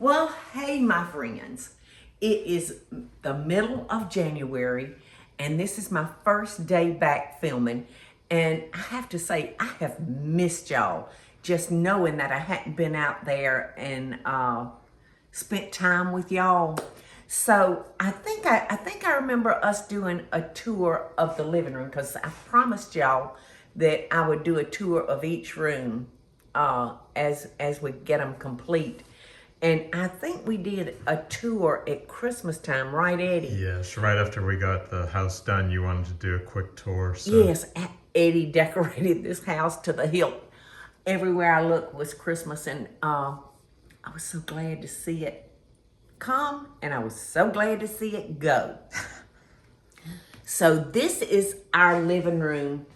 Well, hey, my friends. It is the middle of January, and this is my first day back filming. And I have to say, I have missed y'all. Just knowing that I hadn't been out there and spent time with y'all. So I think I remember us doing a tour of the living room because I promised y'all that I would do a tour of each room as we get them complete. And I think we did a tour at Christmas time, right, Eddie? Yes, right after we got the house done, you wanted to do a quick tour. So. Yes, Eddie decorated this house to the hilt. Everywhere I looked was Christmas, and I was so glad to see it come, and I was so glad to see it go. So this is our living room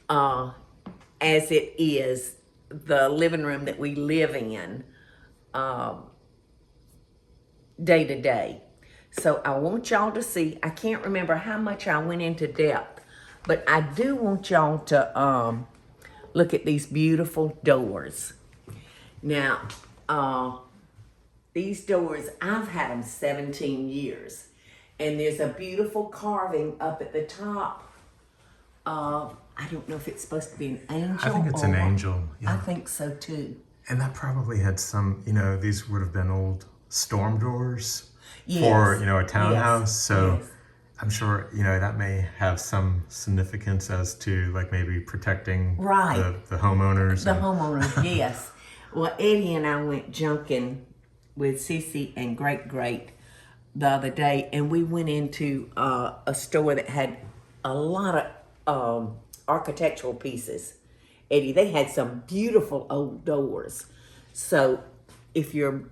as it is the living room that we live in day to day. So I want y'all to see, I can't remember how much I went into depth, but I do want y'all to look at these beautiful doors. Now, these doors, I've had them 17 years. And there's a beautiful carving up at the top of, I don't know if it's supposed to be an angel. I think it's an angel. Yeah. I think so too. And that probably had some, these would have been old storm doors Yes. for, a townhouse. Yes. So Yes. I'm sure, that may have some significance as to like maybe protecting Right. the homeowners. The homeowners, yes. Well, Eddie and I went junking with Cece and Great the other day, and we went into a store that had a lot of architectural pieces. Eddie, they had some beautiful old doors. So if you're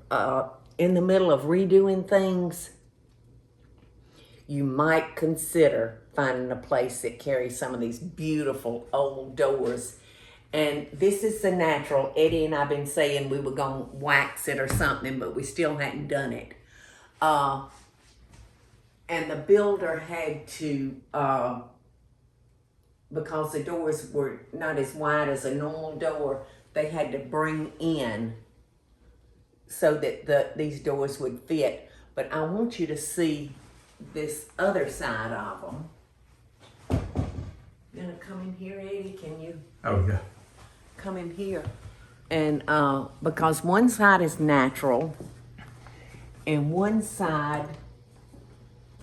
in the middle of redoing things, you might consider finding a place that carries some of these beautiful old doors. And this is the natural. Eddie and I have been saying we were going to wax it or something, but we still hadn't done it. And the builder had to, because the doors were not as wide as a normal door, they had to bring in so that these doors would fit. But I want you to see this other side of them. You gonna come in here, Eddie? Can you? Oh, yeah. Come in here. And because one side is natural and one side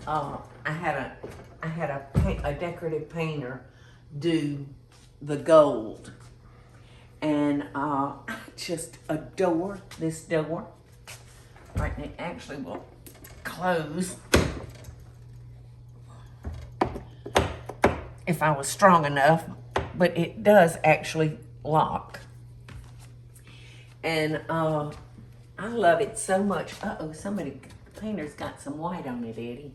I had a decorative painter do the gold, and I just adore this door. Right, and it actually will close if I was strong enough, but it does actually lock. And I love it so much. Uh-oh, the painter's got some white on it, Eddie.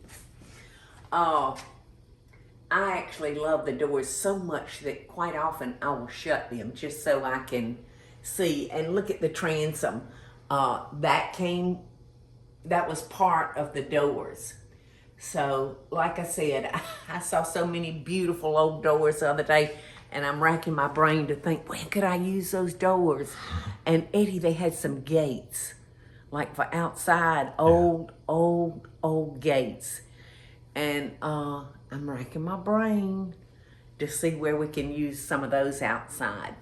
I actually love the doors so much that quite often I will shut them just so I can see. And look at the transom. That was part of the doors. So, like I said, I saw so many beautiful old doors the other day, and I'm racking my brain to think, when could I use those doors? And Eddie, they had some gates, like for outside, old gates. And I'm racking my brain to see where we can use some of those outside.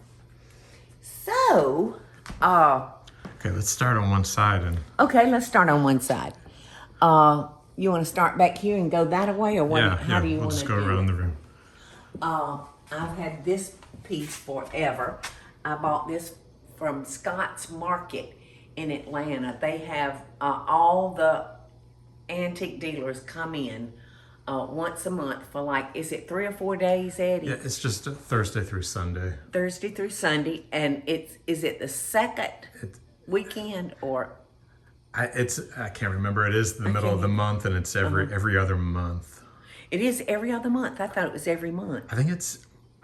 So, okay, let's start on one side. Okay, let's start on one side. You want to start back here and go that way, or what? How do you we'll want to just go do around it? the room. I've had this piece forever. I bought this from Scott's Market in Atlanta. They have all the antique dealers come in once a month for is it 3 or 4 days, Eddie? Yeah, it's just Thursday through Sunday. Thursday through Sunday, and is it the second weekend or? I can't remember. It is the middle of the month, and it's every other month. It is every other month. I thought it was every month. I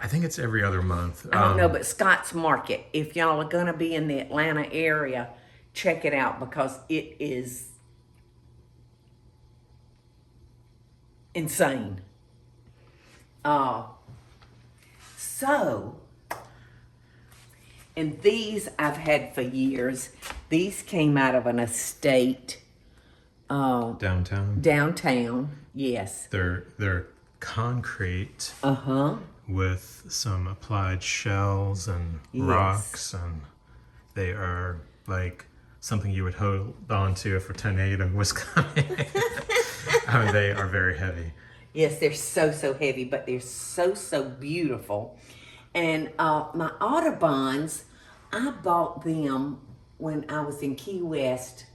think it's every other month. I don't know, but Scott's Market, if y'all are gonna be in the Atlanta area, check it out because it is insane. And these I've had for years. These came out of an estate Downtown. yes. They're concrete Uh-huh. with some applied shells and Yes. rocks, and they are like something you would hold on to if a tornado was coming. I mean, they are very heavy. Yes, they're so heavy, but they're so beautiful. And my Audubons, I bought them when I was in Key West,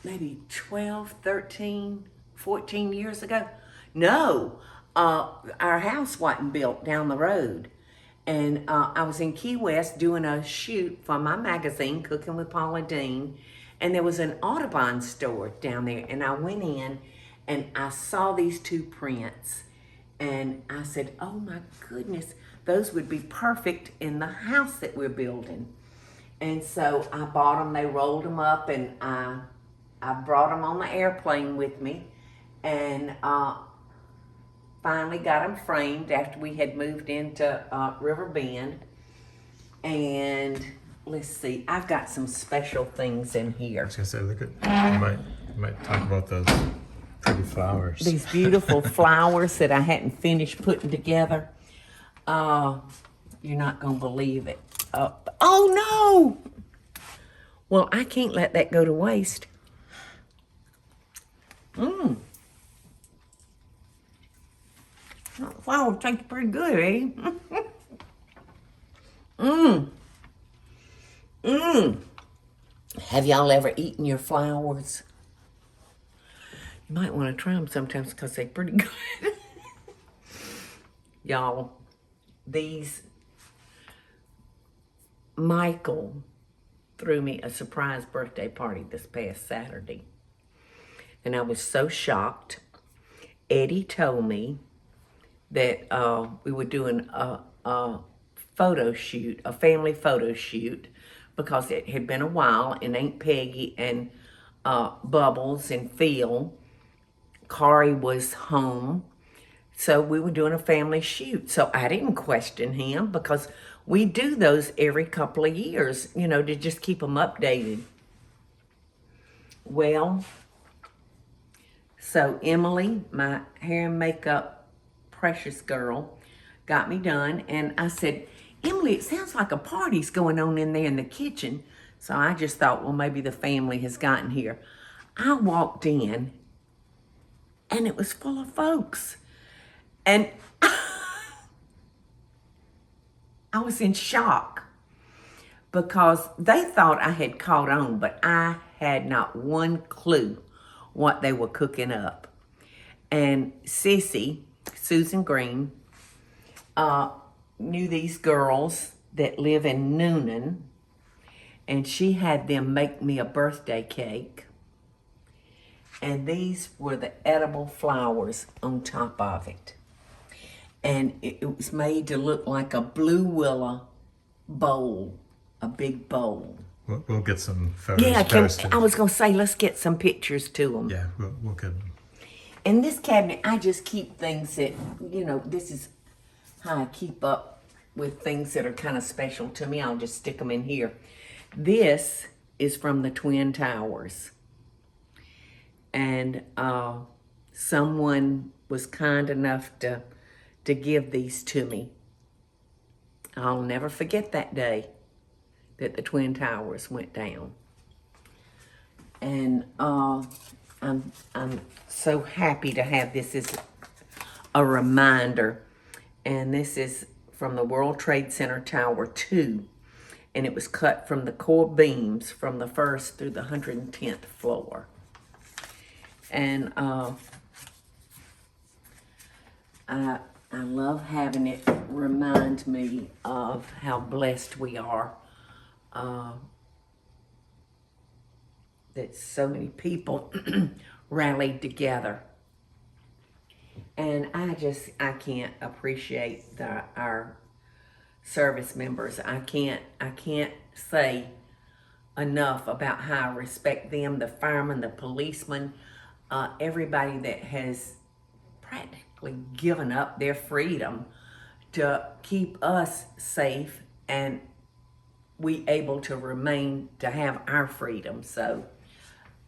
maybe 12, 13, 14 years ago. No, our house wasn't built down the road. And I was in Key West doing a shoot for my magazine, Cooking with Paula Deen. And there was an Audubon store down there. And I went in and I saw these two prints. And I said, oh my goodness, those would be perfect in the house that we're building. And so I bought them, they rolled them up, and I brought them on the airplane with me. And finally got them framed after we had moved into River Bend. And let's see, I've got some special things in I here. was gonna say, look at, you might talk about those pretty flowers. These beautiful flowers that I hadn't finished putting together. You're not gonna believe it. Oh no! Well, I can't let that go to waste. Wow, tastes pretty good, eh? Have y'all ever eaten your flowers? You might want to try them sometimes because they're pretty good. Y'all, Michael threw me a surprise birthday party this past Saturday. And I was so shocked. Eddie told me that we were doing a photo shoot, a family photo shoot, because it had been a while, and Aunt Peggy and Bubbles and Phil, Kari was home, so we were doing a family shoot. So I didn't question him because we do those every couple of years, you know, to just keep them updated. Well, so Emily, my hair and makeup precious girl, got me done, and I said, Emily, it sounds like a party's going on in there in the kitchen. So I just thought, well, maybe the family has gotten here. I walked in, and it was full of folks. And I was in shock because they thought I had caught on, but I had not one clue what they were cooking up. And Sissy, Susan Green, knew these girls that live in Noonan, and she had them make me a birthday cake. And these were the edible flowers on top of it. And it was made to look like a blue willow bowl, a big bowl. We'll get some photos posted. I was going to say, let's get some pictures to them. Yeah, we'll get them. In this cabinet, I just keep things that, you know, this is how I keep up with things that are kind of special to me. I'll just stick them in here. This is from the Twin Towers. And someone was kind enough to give these to me. I'll never forget that day that the Twin Towers went down. And I'm so happy to have this as a reminder. And this is from the World Trade Center Tower 2. And it was cut from the core beams from the 1st through the 110th floor. And I love having it remind me of how blessed we are. That so many people rallied together. And I can't appreciate our service members. I can't say enough about how I respect them, the firemen, the policemen, everybody that has practically given up their freedom to keep us safe and we able to remain to have our freedom. So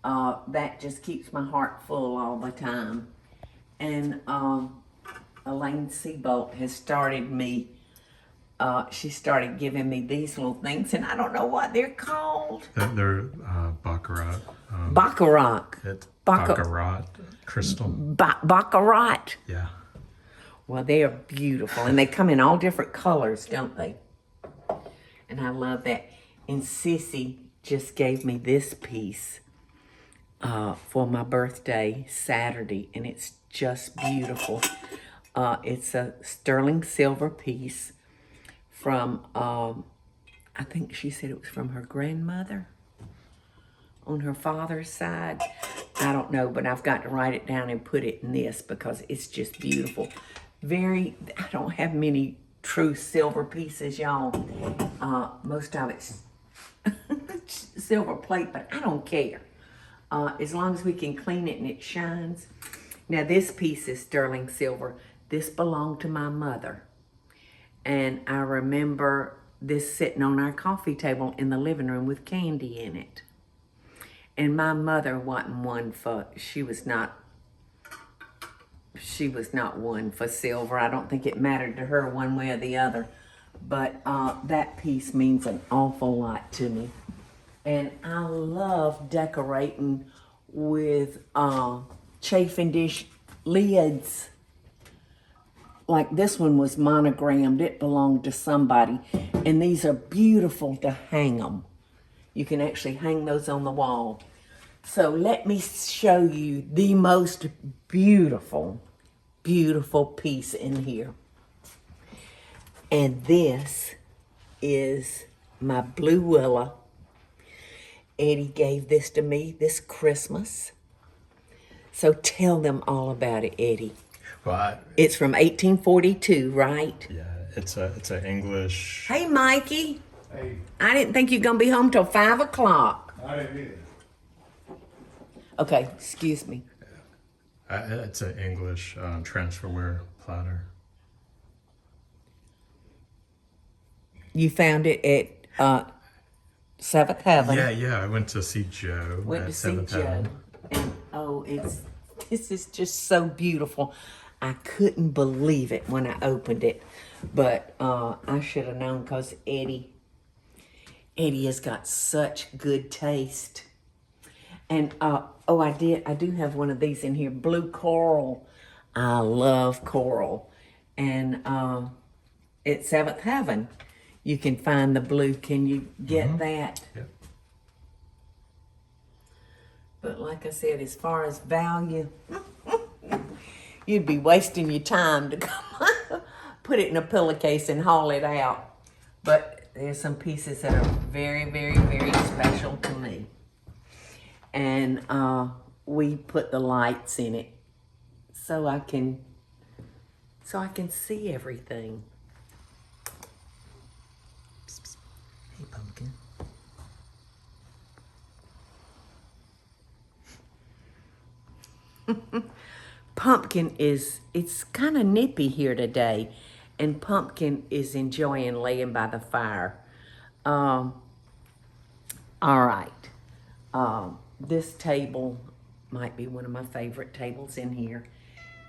that just keeps my heart full all the time. And Elaine Seabolt has started me. She started giving me these little things, and I don't know what they're called. They're baccarat. Baccarat. It's baccarat crystal. Baccarat. Yeah. Well, they are beautiful, and they come in all different colors, don't they? And I love that. And Sissy just gave me this piece for my birthday Saturday, and it's just beautiful. It's a sterling silver piece from, I think she said it was from her grandmother on her father's side. I don't know, but I've got to write it down and put it in this because it's just beautiful. I don't have many true silver pieces, y'all. Most of it's silver plate, but I don't care. As long as we can clean it and it shines. Now this piece is sterling silver. This belonged to my mother. And I remember this sitting on our coffee table in the living room with candy in it. And my mother wasn't one for, she was not one for silver. I don't think it mattered to her one way or the other. But that piece means an awful lot to me. And I love decorating with chafing dish lids. Like this one was monogrammed. It belonged to somebody. And these are beautiful to hang them. You can actually hang those on the wall. So let me show you the most beautiful, beautiful piece in here. And this is my blue willow. Eddie gave this to me this Christmas. So tell them all about it, Eddie. Well, It's from 1842, right? yeah, it's a English. Hey, Mikey. Hey, I didn't think you'd gonna be home till 5 o'clock. I didn't either. Okay, excuse me. It's an English transferware platter. You found it at Seventh Heaven. Yeah. I went to see Joe Went at to see Seventh Joe. Heaven. And this is just so beautiful. I couldn't believe it when I opened it, but I should have known because Eddie has got such good taste. And I do have one of these in here, blue coral. I love coral. And at Seventh Heaven, you can find the blue. Can you get that? Yep. But like I said, as far as value, you'd be wasting your time to come put it in a pillowcase and haul it out. But there's some pieces that are very, very, very special to me. And we put the lights in it so I can see everything. Hey, pumpkin. Pumpkin it's kind of nippy here today, and Pumpkin is enjoying laying by the fire. All right. This table might be one of my favorite tables in here.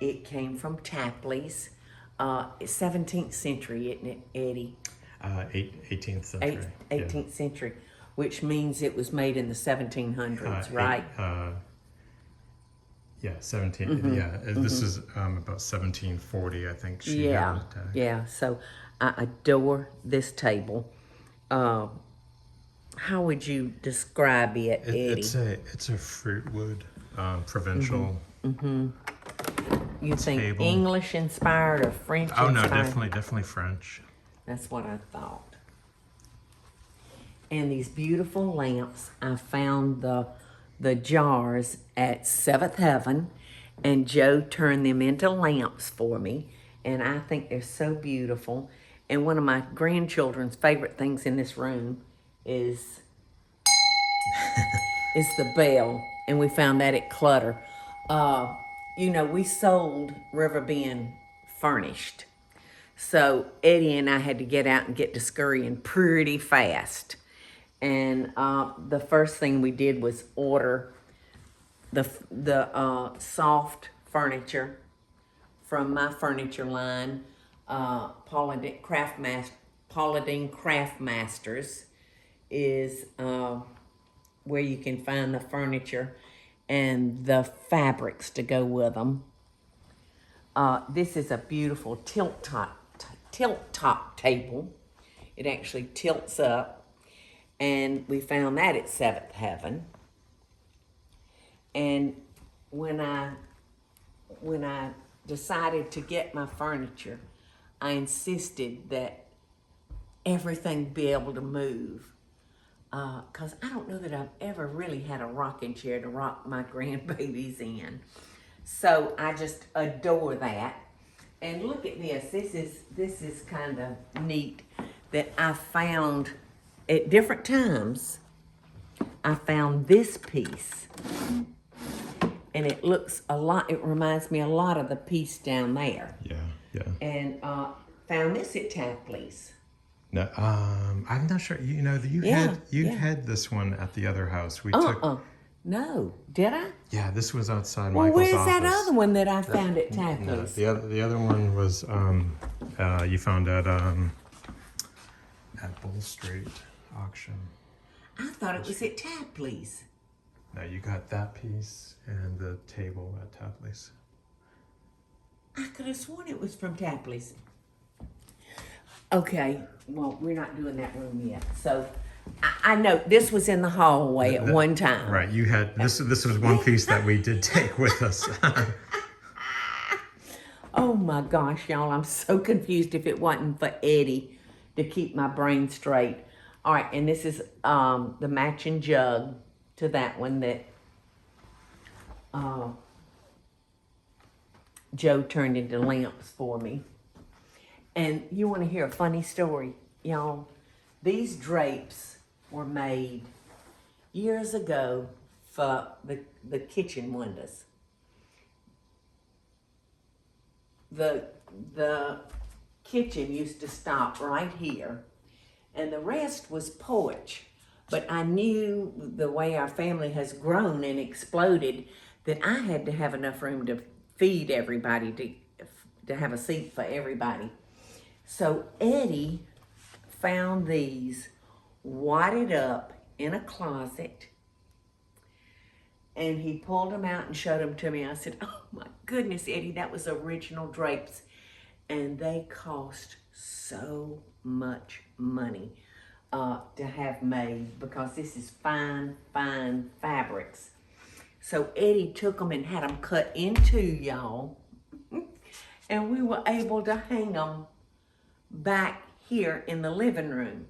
It came from Tapley's. 17th century, isn't it, Eddie? 18th century. 18th century, which means it was made in the 1700s, right? Yeah, 17. Yeah, this is about 1740, I think. She had it tagged. Yeah. So I adore this table. How would you describe it, Eddie? It's a fruitwood provincial. You think table. English inspired or French Oh no, inspired? definitely French. That's what I thought. And these beautiful lamps, I found the jars at Seventh Heaven, and Joe turned them into lamps for me, and I think they're so beautiful. And one of my grandchildren's favorite things in this room is the bell, and we found that at Clutter. We sold River Bend furnished. So Eddie and I had to get out and get to scurrying pretty fast. And the first thing we did was order the soft furniture from my furniture line, Paula Deen Craft Masters is where you can find the furniture and the fabrics to go with them. This is a beautiful tilt top table. It actually tilts up, and we found that at Seventh Heaven. And when I decided to get my furniture, I insisted that everything be able to move. Because I don't know that I've ever really had a rocking chair to rock my grandbabies in. So I just adore that. And look at this. This is kind of neat that I found at different times. I found this piece. And it looks a lot, it reminds me a lot of the piece down there. Yeah. And found this at Tapley's. No, I'm not sure. You know, you had this one at the other house. We took. No, did I? Yeah, this was outside Well, Michael's where's office. that other one that I found at No, Tapley's? the other one was you found at Bull Street auction. I thought it was at Tapley's. No, you got that piece and the table at Tapley's. I could have sworn it was from Tapley's. Okay, well, we're not doing that room yet. So I know this was in the hallway at one time. Right, you had this was one piece that we did take with us. Oh my gosh, y'all, I'm so confused if it wasn't for Eddie to keep my brain straight. All right, and this is the matching jug to that one that Joe turned into lamps for me. And you want to hear a funny story, y'all? These drapes were made years ago for the kitchen windows. The kitchen used to stop right here, and the rest was porch. But I knew the way our family has grown and exploded that I had to have enough room to feed everybody, to have a seat for everybody. So Eddie found these wadded up in a closet, and he pulled them out and showed them to me. I said, oh my goodness, Eddie, that was original drapes. And they cost so much money to have made, because this is fine fabrics. So Eddie took them and had them cut in two, y'all. And we were able to hang them back here in the living room.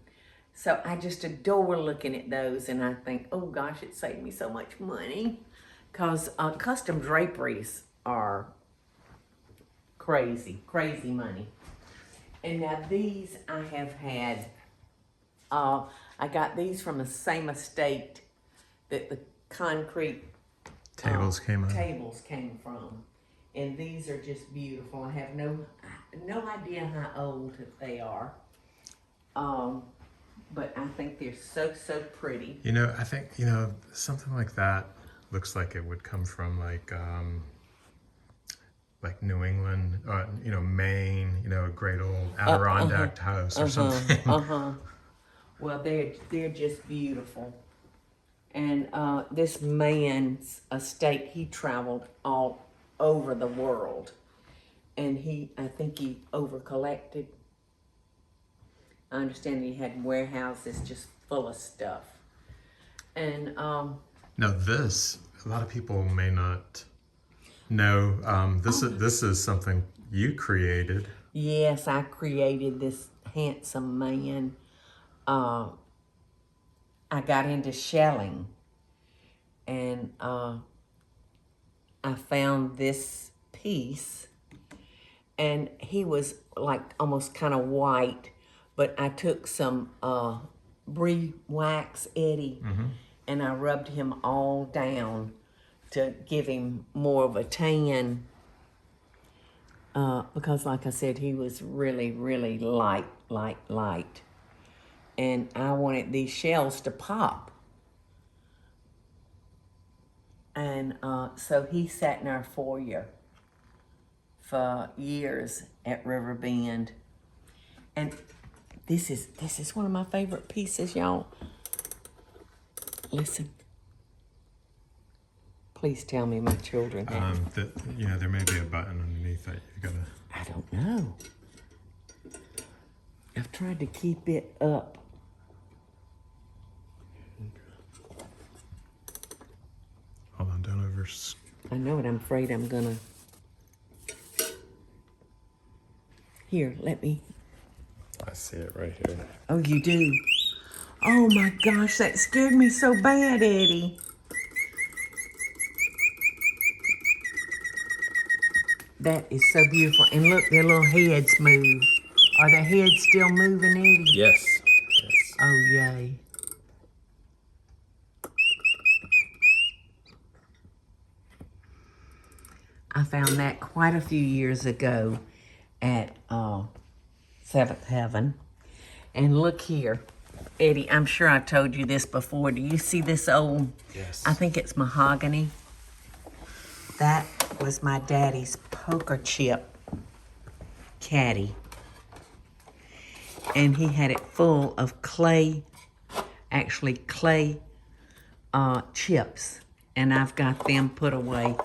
So I just adore looking at those, and I think, oh gosh, it saved me so much money, because custom draperies are crazy money. And now these I have had, I got these from the same estate that the concrete Tables came from. And these are just beautiful. I have no idea how old they are. But I think they're so pretty. You know, I think, you know, something like that looks like it would come from like New England, you know, Maine, you know, a great old Adirondack house or something. Well, they're just beautiful. And this man's estate, he traveled all over the world. And I think he over-collected. I understand he had warehouses just full of stuff. And now this, a lot of people may not know. This is something you created. Yes, I created this handsome man. I got into shelling, and I found this piece, and he was like almost kind of white, but I took some brie wax, Eddie, and I rubbed him all down to give him more of a tan. because like I said, he was really, really light. And I wanted these shells to pop. And so he sat in our foyer for years at River Bend. And this is one of my favorite pieces, y'all. Listen. Please tell me my children have. There may be a button underneath that. You've got to. I don't know. I've tried to keep it up. Hold on, don't over. I know it. I'm afraid I'm gonna. Here, let me. I see it right here. Oh, you do? Oh my gosh, that scared me so bad, Eddie. That is so beautiful. And look, their little heads move. Are their heads still moving, Eddie? Yes. Oh, yay. I found that quite a few years ago at Seventh Heaven. And look here, Eddie, I'm sure I've told you this before. Do you see this old, Yes. I think it's mahogany. That was my daddy's poker chip caddy. And he had it full of clay chips. And I've got them put away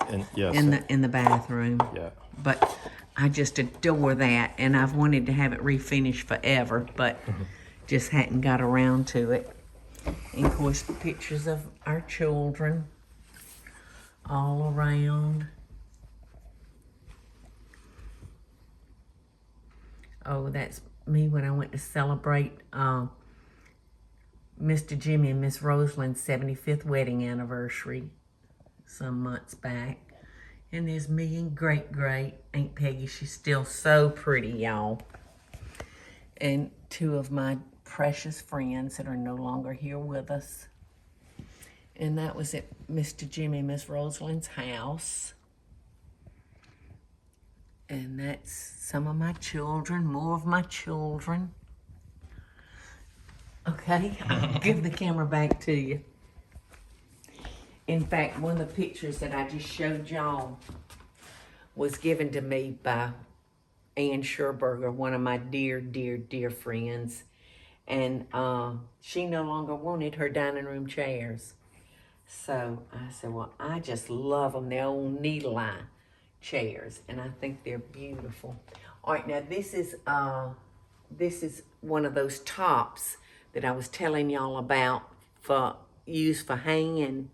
And yes. in the bathroom. Yeah. But I just adore that, and I've wanted to have it refinished forever, but just hadn't got around to it. And of course, pictures of our children all around. Oh, that's me when I went to celebrate Mr. Jimmy and Miss Rosalind's 75th wedding anniversary some months back. And there's me and great Aunt Peggy. She's still so pretty, y'all. And two of my precious friends that are no longer here with us. And that was at Mr. Jimmy and Miss Rosalind's house. And that's some of my children, more of my children. Okay, I'll give the camera back to you. In fact, one of the pictures that I just showed y'all was given to me by Ann Scherberger, one of my dear, dear, dear friends. And she no longer wanted her dining room chairs. So I said, well, I just love them. They're old needle eye chairs, and I think they're beautiful. All right, now this is one of those tops that I was telling y'all about for used for hanging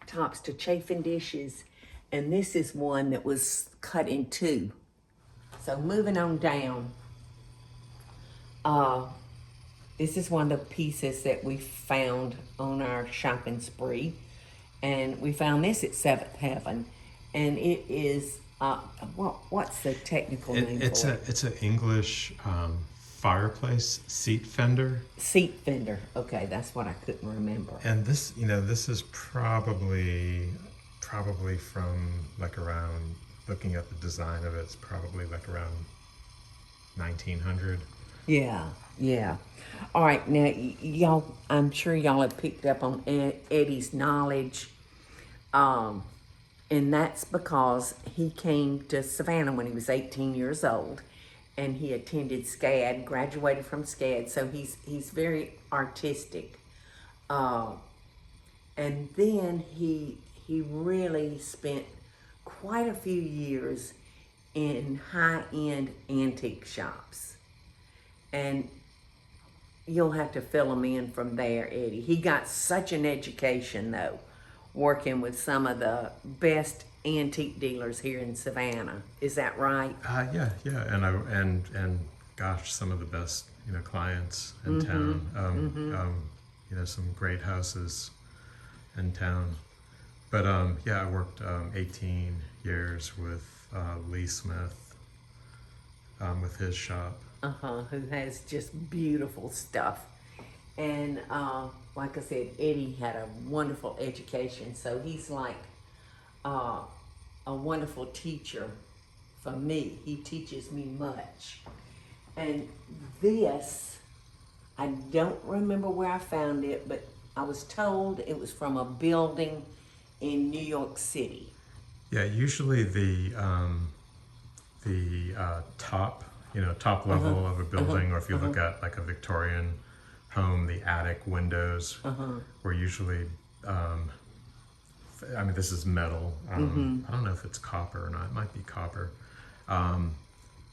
tops to chafing dishes, and this is one that was cut in two. So moving on down, this is one of the pieces that we found on our shopping spree, and we found this at Seventh Heaven, and it is what's the technical name for it? It's an English fireplace seat fender. Seat fender. Okay, that's what I couldn't remember. And this is probably from like around, looking at the design of it, it's probably like around 1900. Yeah. All right, now y'all, I'm sure y'all have picked up on Eddie's knowledge, and that's because he came to Savannah when he was 18 years old, and he attended SCAD, graduated from SCAD, so he's very artistic. And then he really spent quite a few years in high-end antique shops. And you'll have to fill him in from there, Eddie. He got such an education, though, working with some of the best antique dealers here in Savannah. Is that right? Yeah, and gosh, some of the best clients in town. Some great houses in town. But I worked 18 years with Lee Smith with his shop. Who has just beautiful stuff. And like I said, Eddie had a wonderful education, so he's like a wonderful teacher for me. He teaches me much. And this, I don't remember where I found it, but I was told it was from a building in New York City. Yeah, usually the top, top level of a building, or if you look at like a Victorian home, the attic windows were usually, I mean, this is metal. I don't know if it's copper or not. It might be copper.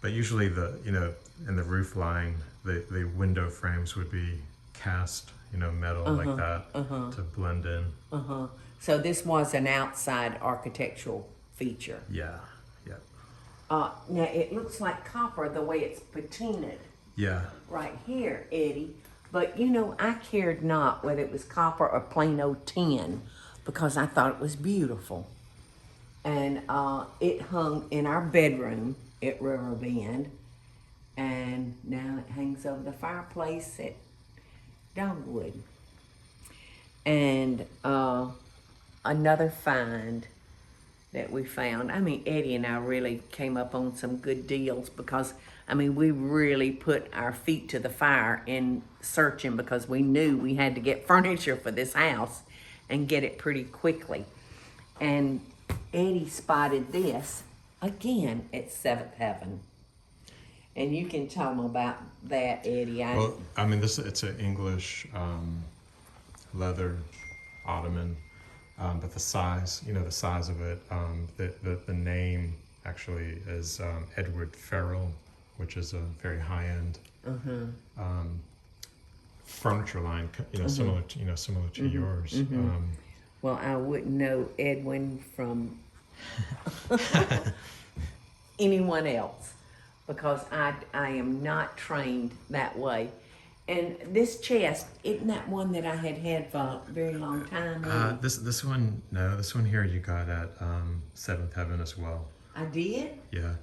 But usually in the roof line, the window frames would be cast, metal like that to blend in. So this was an outside architectural feature. Yeah, yeah. Now it looks like copper the way it's patinaed Yeah. right here, Eddie. But I cared not whether it was copper or plain old tin because I thought it was beautiful. And it hung in our bedroom at River Bend, and now it hangs over the fireplace at Dogwood. And another find that we found. I mean, Eddie and I really came up on some good deals because, I mean, we really put our feet to the fire in searching because we knew we had to get furniture for this house and get it pretty quickly. And Eddie spotted this again at Seventh Heaven. And you can tell them about that, Eddie. Well, I mean, it's an English leather ottoman, but the size, the size of it, the name actually is Edward Farrell, which is a very high-end furniture line, similar to yours. Well, I wouldn't know Edwin from anyone else because I am not trained that way. And this chest, isn't that one that I had for a very long time? This one, no, this one here you got at Seventh Heaven as well. I did? Yeah.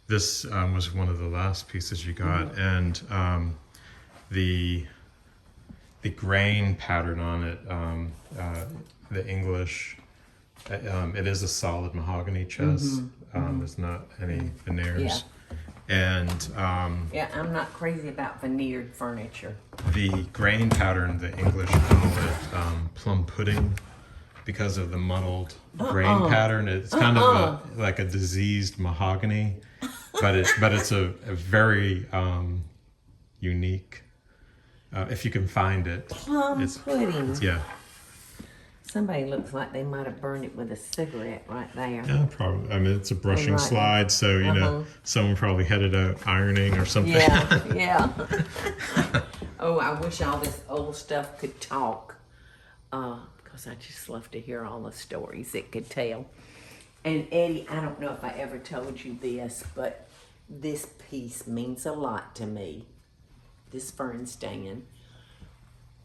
This was one of the last pieces you got, and the grain pattern on it, the English, it is a solid mahogany chest. There's not any veneers. Yeah. And yeah, I'm not crazy about veneered furniture. the grain pattern, the English call it plum pudding because of the muddled grain pattern. It's kind of like a diseased mahogany, but it's a very unique. If you can find it, Plum pudding. Yeah. Somebody looks like they might have burned it with a cigarette right there. Yeah, probably. I mean, it's a brushing Right. slide, so someone probably headed out ironing or something. Yeah, yeah. Oh, I wish all this old stuff could talk, because I just love to hear all the stories it could tell. And Eddie, I don't know if I ever told you this, but this piece means a lot to me. This fern stand.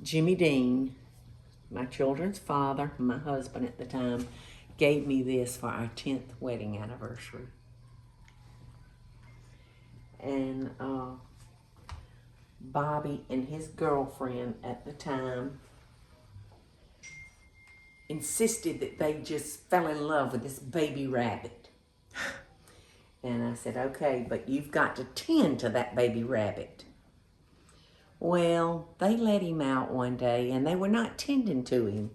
Jimmy Dean, my children's father, my husband at the time, gave me this for our 10th wedding anniversary. And Bobby and his girlfriend at the time insisted that they just fell in love with this baby rabbit. And I said, okay, but you've got to tend to that baby rabbit. Well, they let him out one day and they were not tending to him.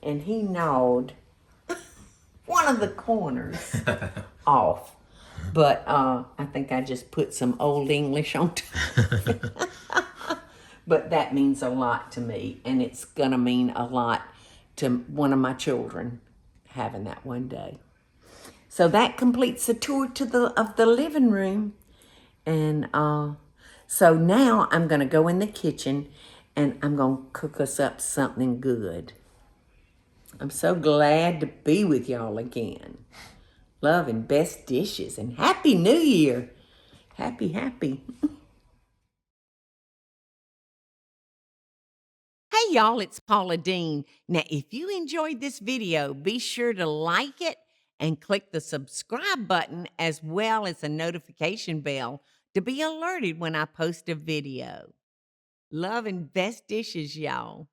And he gnawed one of the corners off. But I think I just put some old English on top. But that means a lot to me. And it's going to mean a lot to one of my children having that one day. So that completes the tour of the living room. And so now I'm going to go in the kitchen and I'm going to cook us up something good. I'm so glad to be with y'all again. Love and best dishes and Happy New Year. Happy, happy. Hey y'all, it's Paula Deen. Now if you enjoyed this video, be sure to like it and click the subscribe button as well as the notification bell to be alerted when I post a video. Love and best dishes, y'all.